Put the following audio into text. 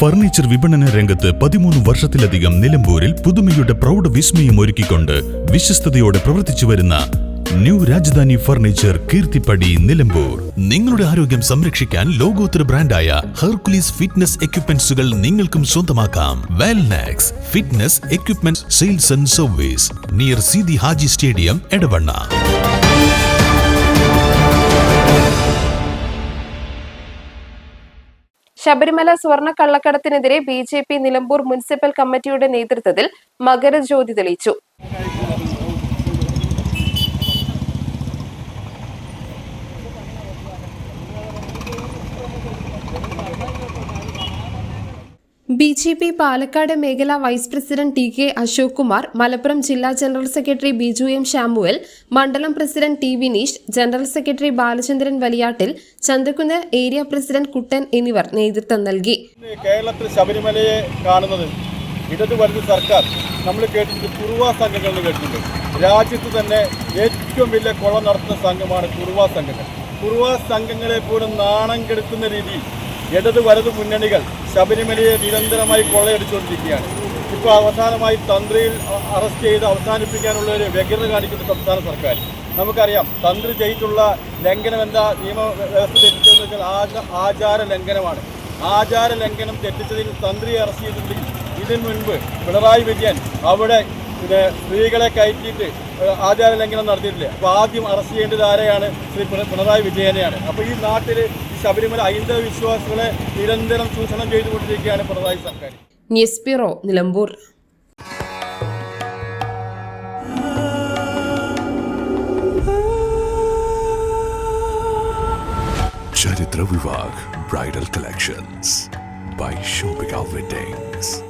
Furniture വിപണന രംഗത്ത് 13 വർഷത്തിലധികം നിലമ്പൂരിൽ പുതുമയുടെ പ്രൗഢ വിസ്മയം ഒരുക്കിക്കൊണ്ട് വിശ്വസ്തയോടെ പ്രവർത്തിച്ചു വരുന്ന ന്യൂ രാജധാനി ഫർണിച്ചർ കീർത്തിപ്പടി നിലമ്പൂർ. നിങ്ങളുടെ ആരോഗ്യം സംരക്ഷിക്കാൻ ലോകോത്തര ബ്രാൻഡായ ഹെർക്കുലീസ് ഫിറ്റ്നസ് എക്യുപ്മെന്റ്സുകൾ നിങ്ങൾക്കും സ്വന്തമാക്കാം. Wellnex fitness equipment sales and service near Seethi Haji stadium, Edavanna. Sabarimala സ്വർണ്ണ കള്ളക്കടത്തിനെതിരെ ബിജെപി നിലമ്പൂർ മുനിസിപ്പൽ കമ്മിറ്റിയുടെ നേതൃത്വത്തിൽ മകരജ്യോതി തെളിയിച്ചു. ബിജെപി പാലക്കാട് മേഖലാ vice president T K Ashok Kumar, Malappuram ജില്ലാ general secretary Biju M Samuel, മണ്ഡലം president T Vineesh, general secretary Balachandran Valiyattil, Chanthakkunnu area president Kuttan എന്നിവർ നേതൃത്വം നൽകി. കേരളത്തിൽ ശബരിമലയെ കാണുന്നത് ഇടതുവലത് സർക്കാർ നമ്മൾ കേട്ടിട്ടുണ്ട്, കുറുവ സംഘങ്ങൾ കേട്ടിട്ടുണ്ട്. രാജ്യത്ത് തന്നെ ഏറ്റവും വലിയ കൊള്ള നടത്തുന്ന സംഘമാണ് കുറുവ സംഘങ്ങൾ. കുറുവ സംഘങ്ങളെ പോലും നാണം കെടുത്തുന്ന രീതിയിൽ ഇടത് വലത് മുന്നണികൾ ശബരിമലയെ നിരന്തരമായി കൊള്ളയടിച്ചുകൊണ്ടിരിക്കുകയാണ്. ഇപ്പോൾ അവസാനമായി തന്ത്രിയിൽ അറസ്റ്റ് ചെയ്ത് അവസാനിപ്പിക്കാനുള്ള ഒരു വ്യഗ്രത കാണിക്കുന്ന സംസ്ഥാന സർക്കാർ. നമുക്കറിയാം, തന്ത്രി ചെയ്തിട്ടുള്ള ലംഘനം എന്താ, നിയമവ്യവസ്ഥ തെറ്റിച്ചതെന്ന് വെച്ചാൽ ആചാര ലംഘനമാണ്. ആചാര ലംഘനം തെറ്റിച്ചതിൽ തന്ത്രിയെ അറസ്റ്റ് ചെയ്തിട്ടുണ്ടെങ്കിൽ ഇതിനു മുൻപ് പിണറായി വിജയൻ അവിടെ സ്ത്രീകളെ കയറ്റിയിട്ട് ആചാര ലംഘനം നടത്തിയിട്ടില്ല. അപ്പോൾ ആദ്യം അറസ്റ്റ് ചെയ്യേണ്ടത് ആരെയാണ്? ശ്രീ പിണറായി വിജയനെയാണ്. അപ്പോൾ ഈ നാട്ടിൽ ശബരിമല ഹൈന്ദവ വിശ്വാസികളെ നിരന്തരം ചൂഷണം ചെയ്തുകൊണ്ടിരിക്കുകയാണ് പിണറായി സർക്കാർ. News bureau, Nilambur. Charithra Vivah bridal collections by Shobhika Weddings.